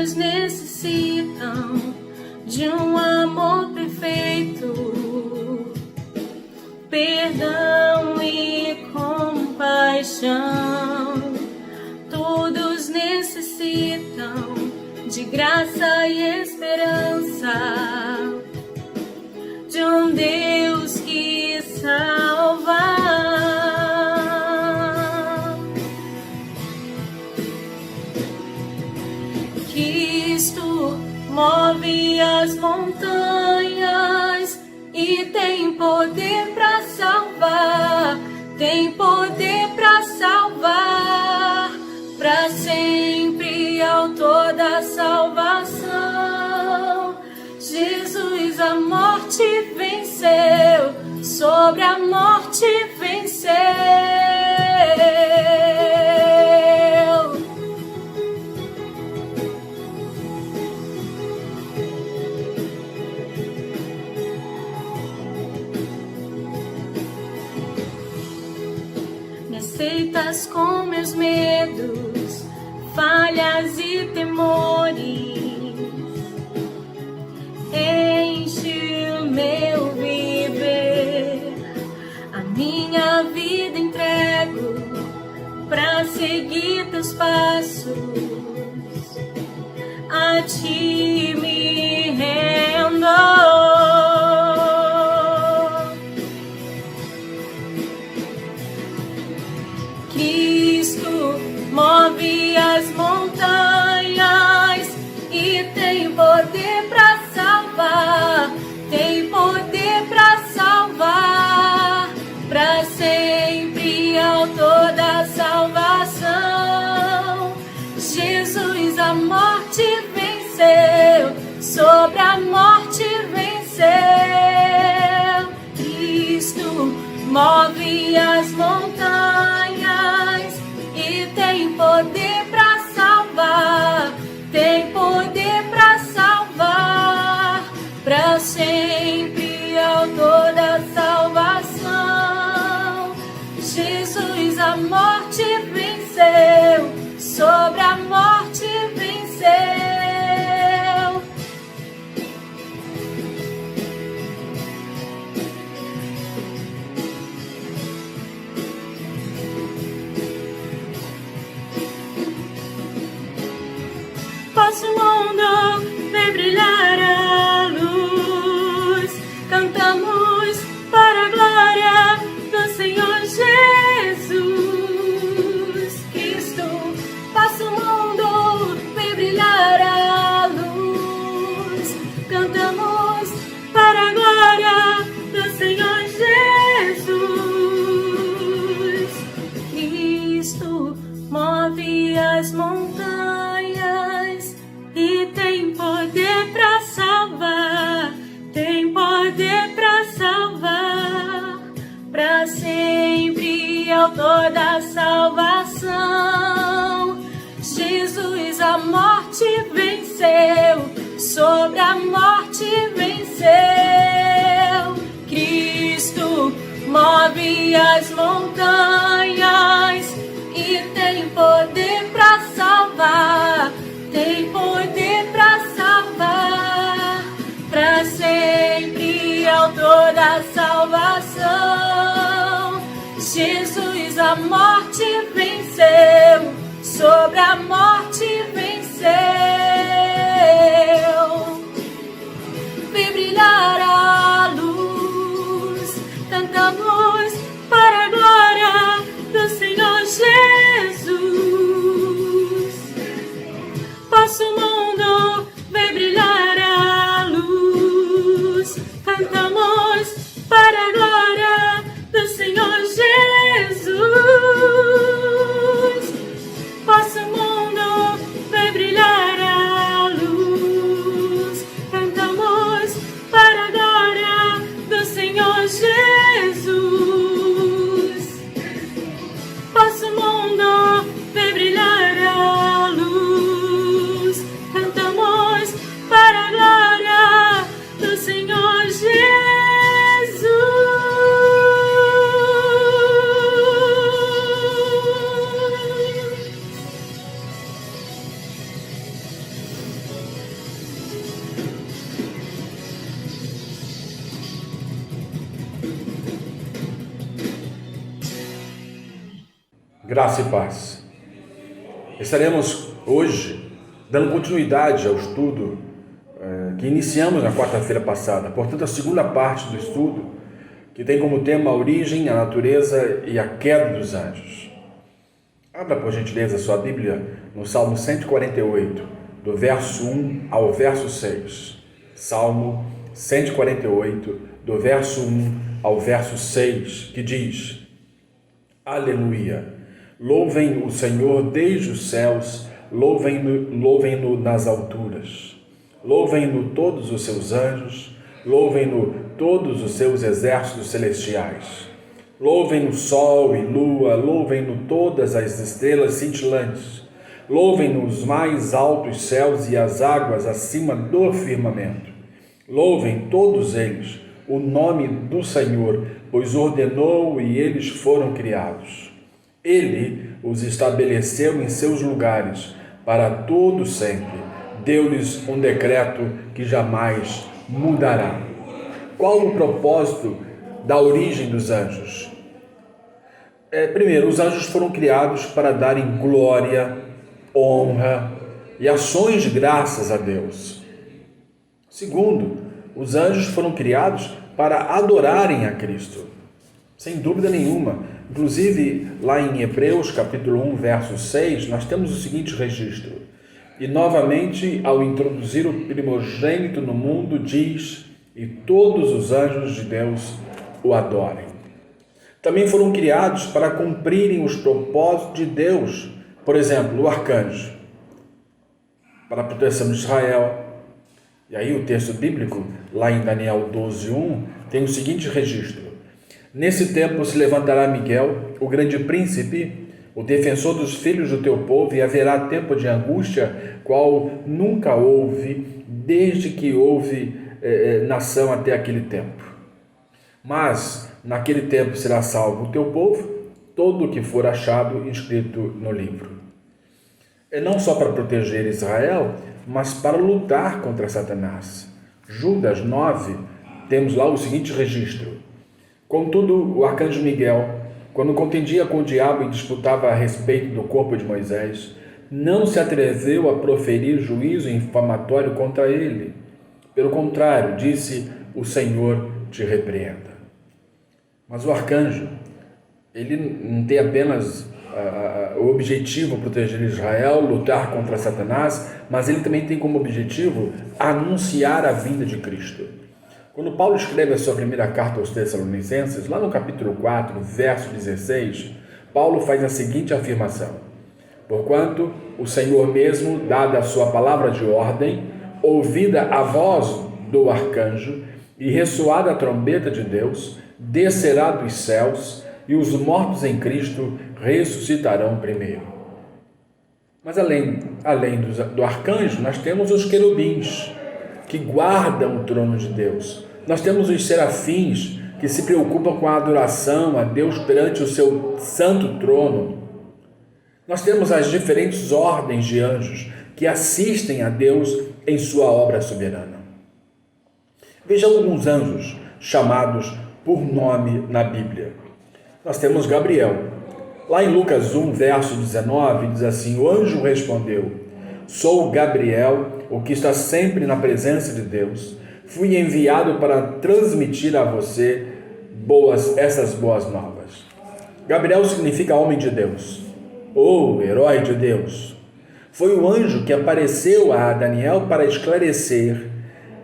Todos necessitam de um amor perfeito, perdão e compaixão. Todos necessitam de graça e esperança, de um Deus que salva. Cristo move as montanhas e tem poder para salvar, tem poder para salvar, para sempre, autor da salvação. Jesus a morte venceu, sobre a morte venceu. Me aceitas com meus medos, falhas e temores. Enche o meu viver, a minha vida entrego pra seguir teus passos. A ti me rendo. Cristo move as montanhas e tem poder para salvar, tem poder para salvar, para sempre, autor da salvação. Jesus a morte venceu, sobre a morte venceu. Cristo move as montanhas e tem poder para salvar, tem poder para salvar, para sempre, autor da salvação. Jesus a morte venceu, sobre a morte venceu. Posso o mundo ver brilhar a luz, cantamos para a glória do Senhor Jesus Cristo. Posso o mundo ver brilhar a luz, cantamos para a glória do Senhor Jesus. Cristo move as montanhas e tem poder para salvar, tem poder para salvar, para sempre, autor da salvação. Jesus a morte venceu, sobre a morte venceu. Cristo move as montanhas e tem poder para salvar, tem poder para salvar, para sempre, autor da salvação. Jesus a morte venceu, sobre a morte venceu. Vem brilhar a luz, cantamos para a glória do Senhor Jesus. Posso o mundo ver brilhar a luz, cantamos para a glória do Senhor Jesus. Posso o mundo Graça e paz. Estaremos hoje dando continuidade ao estudo que iniciamos na quarta-feira passada. Portanto, a segunda parte do estudo, que tem como tema a origem, a natureza e a queda dos anjos. Abra, por gentileza, sua Bíblia no Salmo 148, do verso 1 ao verso 6. Salmo 148, do verso 1 ao verso 6, que diz: Aleluia! Louvem o Senhor desde os céus, louvem-no nas alturas. Louvem-no todos os seus anjos, louvem-no todos os seus exércitos celestiais. Louvem-no sol e lua, louvem-no todas as estrelas cintilantes. Louvem-no os mais altos céus e as águas acima do firmamento. Louvem todos eles o nome do Senhor, pois ordenou e eles foram criados. Ele os estabeleceu em seus lugares para todo sempre. Deu-lhes um decreto que jamais mudará. Qual o propósito da origem dos anjos? Primeiro, os anjos foram criados para darem glória, honra e ações de graças a Deus. Segundo, os anjos foram criados para adorarem a Cristo. Sem dúvida nenhuma. Inclusive, lá em Hebreus, capítulo 1, verso 6, nós temos o seguinte registro. E novamente, ao introduzir o primogênito no mundo, diz: e todos os anjos de Deus o adorem. Também foram criados para cumprirem os propósitos de Deus. Por exemplo, o arcanjo, para a proteção de Israel. E aí o texto bíblico, lá em Daniel 12:1, tem o seguinte registro. Nesse tempo se levantará Miguel, o grande príncipe, o defensor dos filhos do teu povo, e haverá tempo de angústia, qual nunca houve, desde que houve nação até aquele tempo. Mas naquele tempo será salvo o teu povo, todo o que for achado inscrito no livro. Não só para proteger Israel, mas para lutar contra Satanás. Judas 9, temos lá o seguinte registro. Contudo, o arcanjo Miguel, quando contendia com o diabo e disputava a respeito do corpo de Moisés, não se atreveu a proferir juízo infamatório contra ele. Pelo contrário, disse: o Senhor te repreenda. Mas o arcanjo, ele não tem apenas o objetivo proteger Israel, lutar contra Satanás, mas ele também tem como objetivo anunciar a vinda de Cristo. Quando Paulo escreve a sua primeira carta aos Tessalonicenses, lá no capítulo 4, verso 16, Paulo faz a seguinte afirmação: porquanto o Senhor mesmo, dada a sua palavra de ordem, ouvida a voz do arcanjo e ressoada a trombeta de Deus, descerá dos céus, e os mortos em Cristo ressuscitarão primeiro. Mas além do arcanjo, nós temos os querubins, que guardam o trono de Deus. Nós temos os serafins, que se preocupam com a adoração a Deus perante o seu santo trono. Nós temos as diferentes ordens de anjos, que assistem a Deus em sua obra soberana. Veja alguns anjos chamados por nome na Bíblia. Nós temos Gabriel. Lá em Lucas 1, verso 19, diz assim: o anjo respondeu: sou Gabriel, o que está sempre na presença de Deus. Fui enviado para transmitir a você essas boas novas. Gabriel significa homem de Deus, ou herói de Deus. Foi o anjo que apareceu a Daniel para esclarecer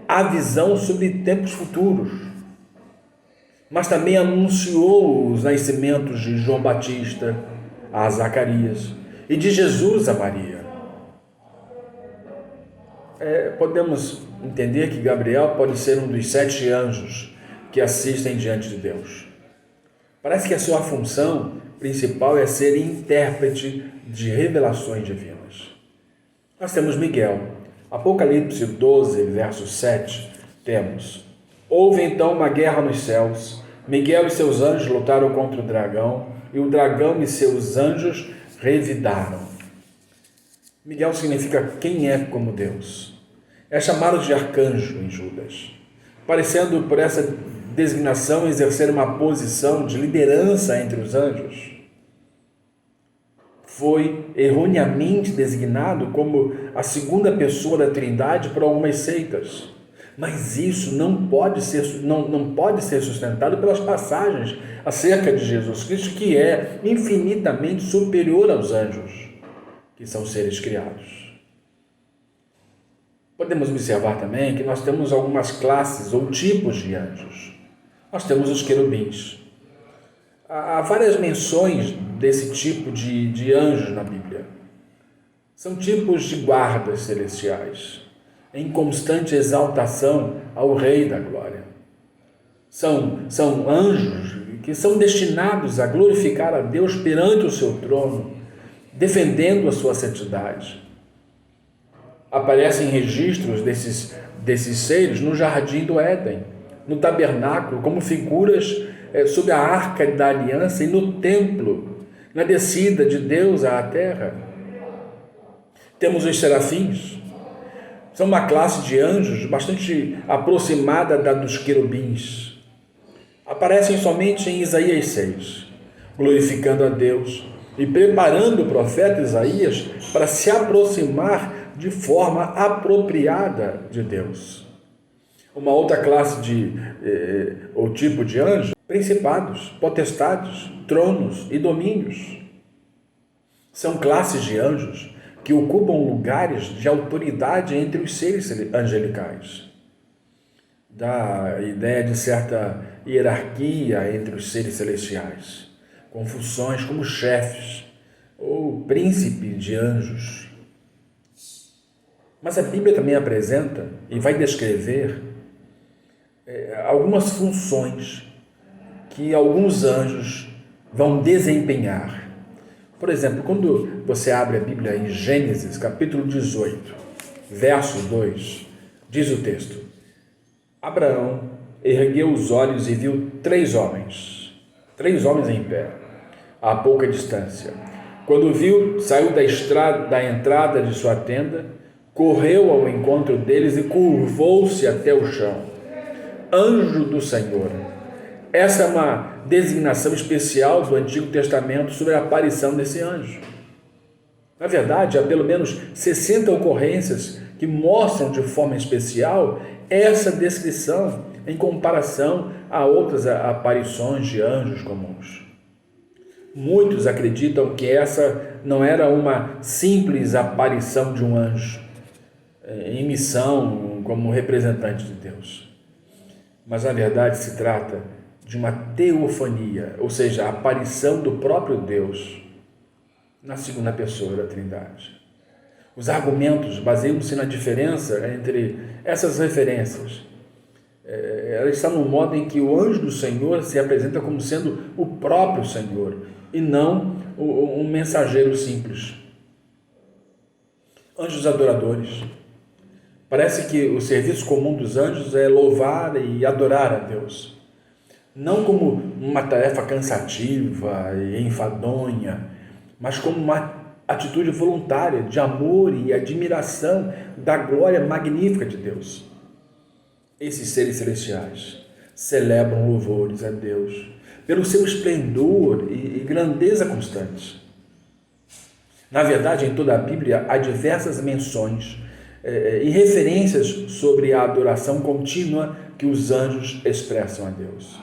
a visão sobre tempos futuros, mas também anunciou os nascimentos de João Batista a Zacarias e de Jesus a Maria. Podemos entender que Gabriel pode ser um dos 7 anjos que assistem diante de Deus. Parece que a sua função principal é ser intérprete de revelações divinas. Nós temos Miguel. Apocalipse 12, verso 7, temos: houve então uma guerra nos céus. Miguel e seus anjos lutaram contra o dragão, e o dragão e seus anjos revidaram. Miguel significa quem é como Deus. É chamado de arcanjo em Judas, parecendo por essa designação exercer uma posição de liderança entre os anjos. foi erroneamente designado como a segunda pessoa da Trindade por algumas seitas. Mas isso não pode ser sustentado pelas passagens acerca de Jesus Cristo, que é infinitamente superior aos anjos, que são seres criados. Podemos observar também que nós temos algumas classes ou tipos de anjos. Nós temos os querubins. Há várias menções desse tipo de anjos na Bíblia. São tipos de guardas celestiais, em constante exaltação ao Rei da Glória. São anjos que são destinados a glorificar a Deus perante o seu trono, defendendo a sua santidade. Aparecem registros desses seres no Jardim do Éden, no tabernáculo, como figuras sob a arca da aliança e no templo, na descida de Deus à terra. Temos os serafins. São uma classe de anjos bastante aproximada da dos querubins. Aparecem somente em Isaías 6, glorificando a Deus e preparando o profeta Isaías para se aproximar de forma apropriada de Deus. Uma outra classe ou tipo de anjo, principados, potestades, tronos e domínios. São classes de anjos que ocupam lugares de autoridade entre os seres angelicais. Dá a ideia de certa hierarquia entre os seres celestiais, com funções como chefes ou príncipes de anjos. Mas a Bíblia também apresenta e vai descrever algumas funções que alguns anjos vão desempenhar. Por exemplo, quando você abre a Bíblia em Gênesis, capítulo 18, verso 2, diz o texto: Abraão ergueu os olhos e viu três homens em pé, a pouca distância. Quando viu, saiu da entrada de sua tenda, correu ao encontro deles e curvou-se até o chão. Anjo do Senhor. Essa é uma designação especial do Antigo Testamento sobre a aparição desse anjo. Na verdade, há pelo menos 60 ocorrências que mostram de forma especial essa descrição em comparação a outras aparições de anjos comuns. Muitos acreditam que essa não era uma simples aparição de um anjo em missão como representante de Deus, mas na verdade se trata de uma teofania, ou seja, a aparição do próprio Deus na segunda pessoa da Trindade. Os argumentos baseiam-se na diferença entre essas referências. Ela está no modo em que o anjo do Senhor se apresenta como sendo o próprio Senhor e não um mensageiro simples. Anjos adoradores. Parece que o serviço comum dos anjos é louvar e adorar a Deus, não como uma tarefa cansativa e enfadonha, mas como uma atitude voluntária de amor e admiração da glória magnífica de Deus. Esses seres celestiais celebram louvores a Deus pelo seu esplendor e grandeza constantes. Na verdade, em toda a Bíblia há diversas menções e referências sobre a adoração contínua que os anjos expressam a Deus.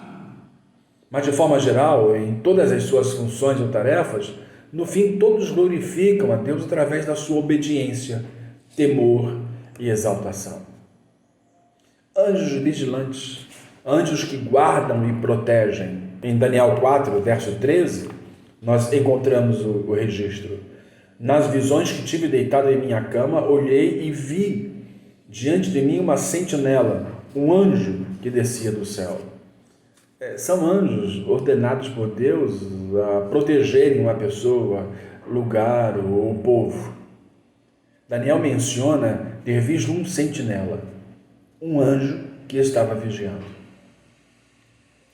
Mas, de forma geral, em todas as suas funções ou tarefas, no fim, todos glorificam a Deus através da sua obediência, temor e exaltação. Anjos vigilantes, anjos que guardam e protegem. Em Daniel 4, verso 13, nós encontramos o registro. Nas visões que tive deitado em minha cama, olhei e vi diante de mim uma sentinela, um anjo que descia do céu. São anjos ordenados por Deus a protegerem uma pessoa, lugar ou povo. Daniel menciona ter visto um sentinela, um anjo que estava vigiando.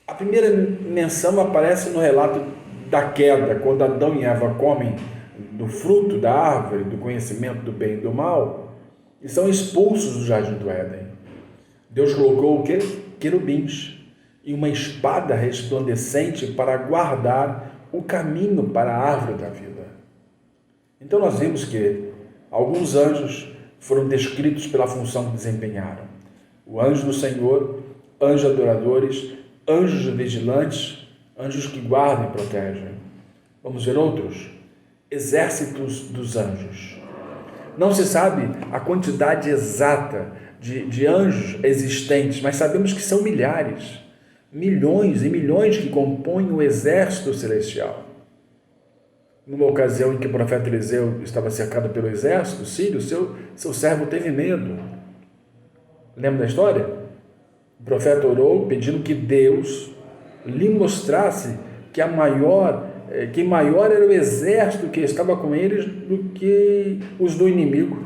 A primeira menção aparece no relato da queda, quando Adão e Eva comem do fruto da árvore do conhecimento do bem e do mal e são expulsos do jardim do Éden. Deus colocou o quê? Querubins e uma espada resplandecente para guardar o caminho para a árvore da vida. Então nós vimos que alguns anjos foram descritos pela função que desempenharam. O anjo do Senhor, anjos adoradores, anjos vigilantes, anjos que guardam e protegem. Vamos ver outros? Exércitos dos anjos. Não se sabe a quantidade exata de anjos existentes, mas sabemos que são milhares, milhões e milhões que compõem o exército celestial. Numa ocasião em que o profeta Eliseu estava cercado pelo exército sírio, seu servo teve medo. Lembra da história? O profeta orou pedindo que Deus lhe mostrasse que maior era o exército que estava com eles do que os do inimigo.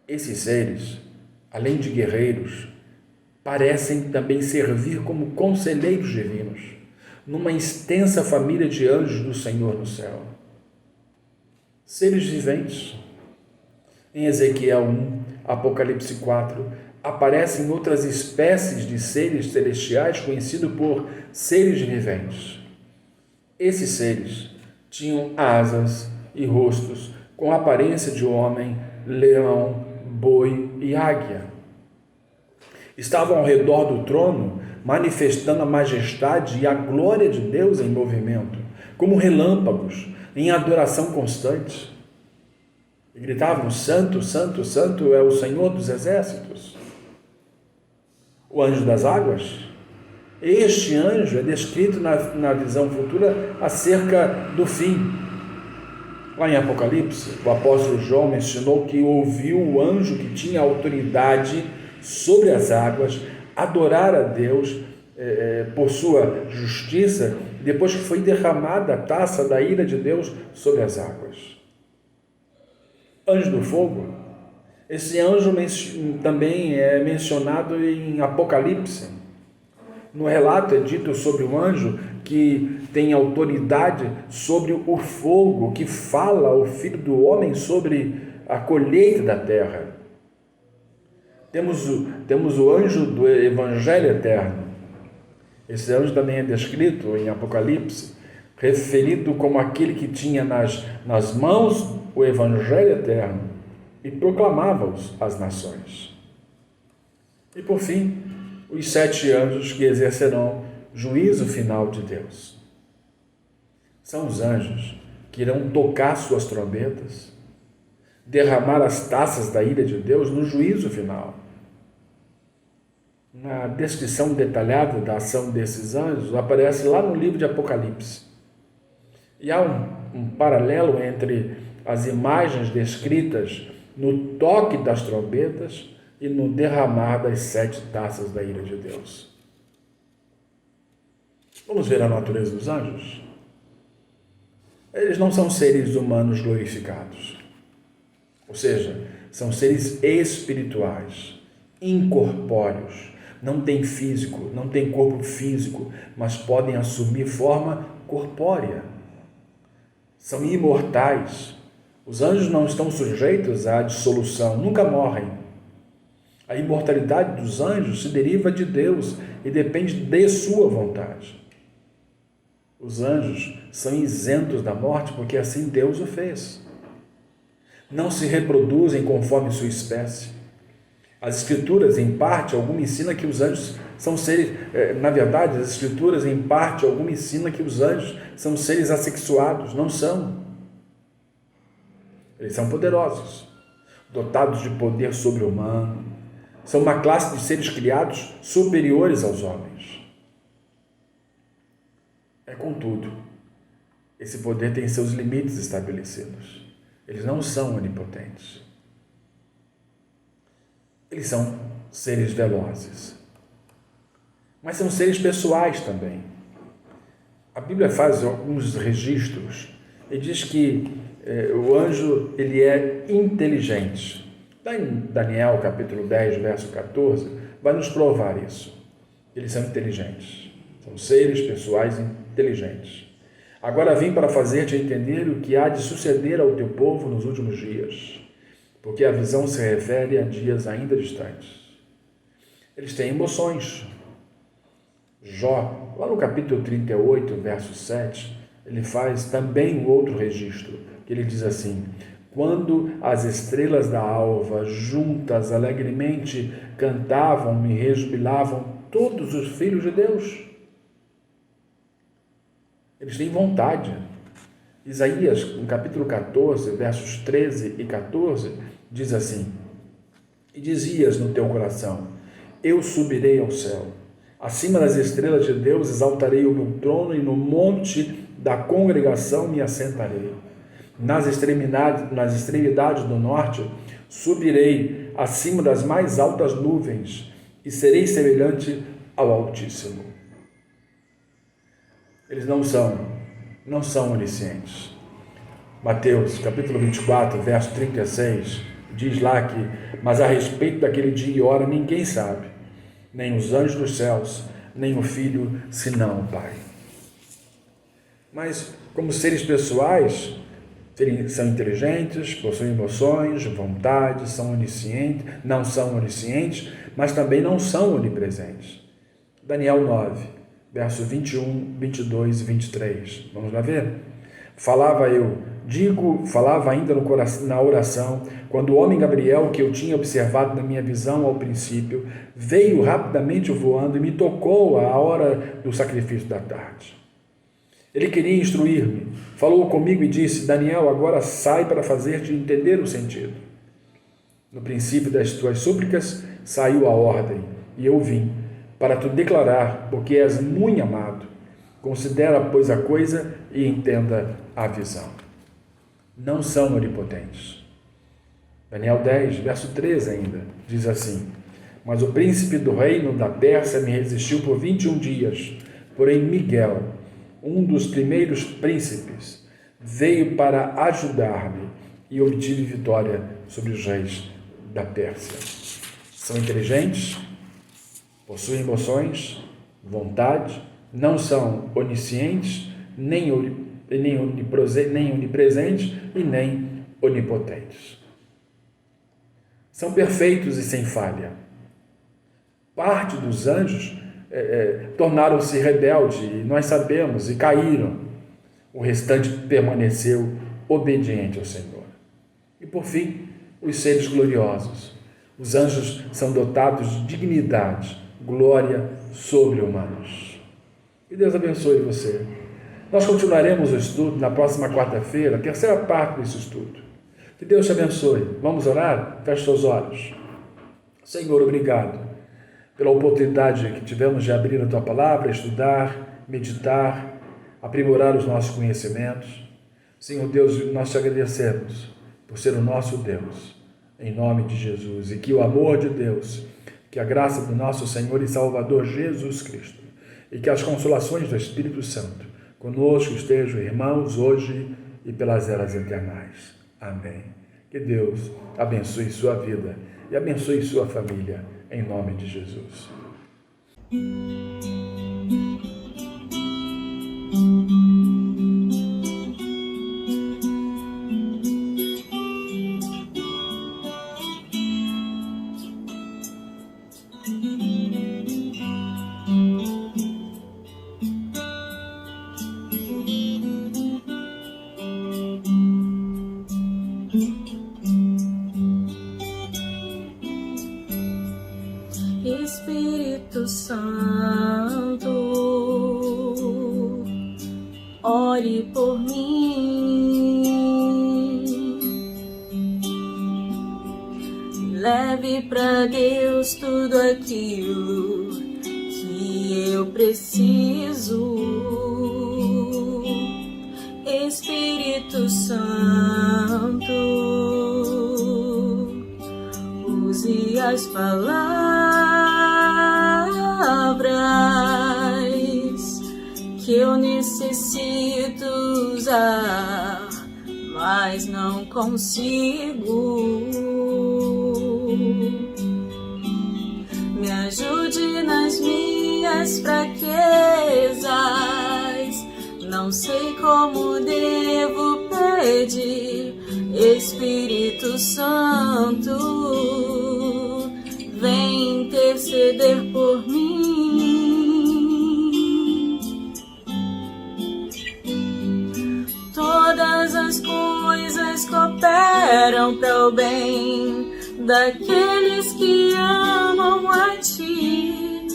Esses seres, além de guerreiros, parecem também servir como conselheiros divinos, numa extensa família de anjos do Senhor no céu. Seres viventes. Em Ezequiel 1, Apocalipse 4, aparecem outras espécies de seres celestiais conhecidos por seres viventes. Esses seres tinham asas e rostos com a aparência de homem, leão, boi e águia. Estavam ao redor do trono, manifestando a majestade e a glória de Deus em movimento, como relâmpagos, em adoração constante. E gritavam: Santo, Santo, Santo é o Senhor dos exércitos. O anjo das águas. Este anjo é descrito na visão futura acerca do fim. Lá em Apocalipse, o apóstolo João mencionou que ouviu o anjo que tinha autoridade sobre as águas adorar a Deus por sua justiça, depois que foi derramada a taça da ira de Deus sobre as águas. Anjo do fogo. Esse anjo também é mencionado em Apocalipse. No relato é dito sobre o anjo que tem autoridade sobre o fogo, que fala ao Filho do Homem sobre a colheita da terra. Temos o anjo do Evangelho Eterno. Esse anjo também é descrito em Apocalipse, referido como aquele que tinha nas mãos o Evangelho Eterno e proclamava-os às nações. E por fim, os 7 anjos que exercerão juízo final de Deus. São os anjos que irão tocar suas trombetas, derramar as taças da ira de Deus no juízo final. Na descrição detalhada da ação desses anjos, aparece lá no livro de Apocalipse. E há um paralelo entre as imagens descritas no toque das trombetas e no derramar das 7 taças da ira de Deus. Vamos ver a natureza dos anjos? Eles não são seres humanos glorificados. Ou seja, são seres espirituais, incorpóreos. Não têm físico, não têm corpo físico, mas podem assumir forma corpórea. São imortais. Os anjos não estão sujeitos à dissolução, nunca morrem. A imortalidade dos anjos se deriva de Deus e depende de sua vontade. Os anjos são isentos da morte porque assim Deus o fez. Não se reproduzem conforme sua espécie. As Escrituras, em parte, alguma ensina que os anjos são seres... Na verdade, as Escrituras, em parte, alguma ensina que os anjos são seres assexuados. Não são. Eles são poderosos, dotados de poder sobre-humano. São uma classe de seres criados superiores aos homens. Contudo, esse poder tem seus limites estabelecidos. Eles não são onipotentes. Eles são seres velozes. Mas são seres pessoais também. A Bíblia faz alguns registros e diz que o anjo ele é inteligente. Lá em Daniel, capítulo 10, verso 14, vai nos provar isso. Eles são inteligentes. São seres pessoais inteligentes. Agora vim para fazer-te entender o que há de suceder ao teu povo nos últimos dias, porque a visão se refere a dias ainda distantes. Eles têm emoções. Jó, lá no capítulo 38, verso 7, ele faz também um outro registro, que ele diz assim: quando as estrelas da alva juntas alegremente cantavam e rejubilavam todos os filhos de Deus. Eles têm vontade. Isaías, no capítulo 14, versos 13 e 14, diz assim: e dizias no teu coração: eu subirei ao céu, acima das estrelas de Deus exaltarei o meu trono, e no monte da congregação me assentarei. Nas extremidades do norte subirei acima das mais altas nuvens, e serei semelhante ao Altíssimo. Eles não são oniscientes. Mateus, capítulo 24, verso 36, diz lá que: mas a respeito daquele dia e hora ninguém sabe, nem os anjos dos céus, nem o Filho, senão o Pai. Mas, como seres pessoais, são inteligentes, possuem emoções, vontades, são oniscientes, não são oniscientes, mas também não são onipresentes. Daniel 9, verso 21, 22 e 23. Vamos lá ver? Falava ainda na oração, quando o homem Gabriel, que eu tinha observado na minha visão ao princípio, veio rapidamente voando e me tocou à hora do sacrifício da tarde. Ele queria instruir-me, falou comigo e disse: Daniel, agora sai para fazer-te entender o sentido. No princípio das tuas súplicas saiu a ordem, e eu vim, para te declarar, porque és muito amado. Considera, pois, a coisa e entenda a visão. Não são onipotentes. Daniel 10, verso 13 ainda, diz assim: mas o príncipe do reino da Pérsia me resistiu por 21 dias, porém Miguel, um dos primeiros príncipes, veio para ajudar-me e obtive vitória sobre os reis da Pérsia. São inteligentes, possuem emoções, vontade, não são oniscientes, nem onipresentes e nem onipotentes. São perfeitos e sem falha. Parte dos anjos tornaram-se rebeldes, e nós sabemos, e caíram. O restante permaneceu obediente ao Senhor. E por fim, os seres gloriosos. Os anjos são dotados de dignidade, glória sobre-humanos. Que Deus abençoe você. Nós continuaremos o estudo na próxima quarta-feira, a terceira parte desse estudo. Que Deus te abençoe. Vamos orar? Feche seus olhos. Senhor, obrigado pela oportunidade que tivemos de abrir a Tua Palavra, estudar, meditar, aprimorar os nossos conhecimentos. Senhor Deus, nós te agradecemos por ser o nosso Deus, em nome de Jesus, e que o amor de Deus, que a graça do nosso Senhor e Salvador Jesus Cristo, e que as consolações do Espírito Santo conosco estejam, irmãos, hoje e pelas eras eternais. Amém. Que Deus abençoe sua vida e abençoe sua família, em nome de Jesus. Espírito Santo, ore por mim, leve para Deus tudo aquilo que eu preciso. Espírito Santo, use as palavras que eu necessito usar, mas não consigo. Me ajude nas minhas fraquezas, não sei como devo pedir. Espírito Santo, vem interceder por mim. cooperam para o bem daqueles que amam a Ti,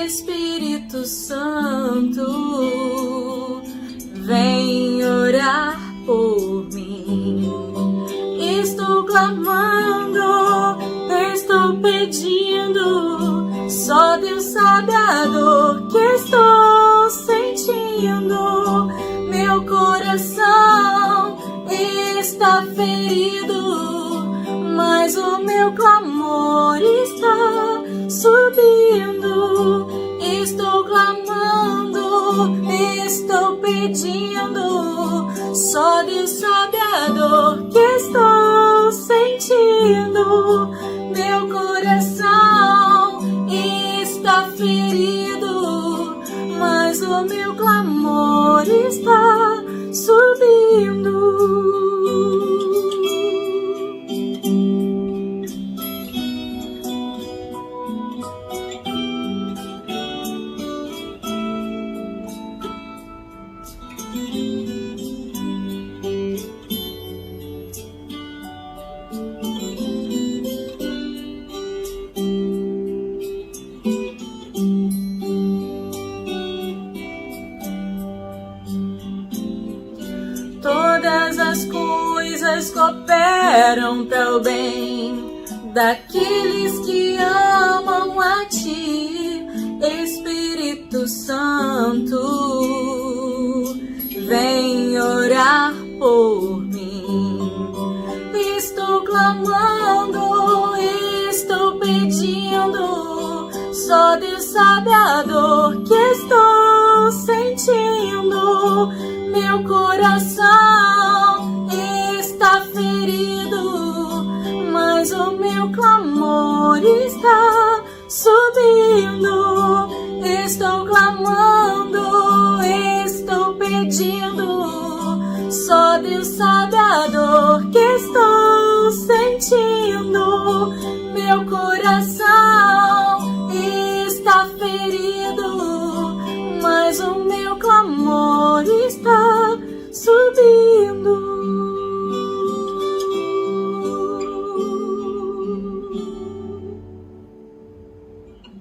Espírito Santo, vem orar por mim. Estou clamando, estou pedindo, só Deus sabe a dor que estou sentindo. Meu coração está ferido, mas o meu clamor está subindo. Estou clamando, estou pedindo, só Deus sabe a dor que estou sentindo. Meu coração está ferido, mas o meu clamor está subindo. Todas as coisas cooperam para o bem daqueles que amam a Ti, Espírito Santo, vem orar por mim. Estou clamando, estou pedindo, só Deus sabe a dor que estou sentindo. Meu coração está ferido, mas o meu clamor está subindo. Estou clamando, estou pedindo, só Deus sabe a dor que estou sentindo. Meu coração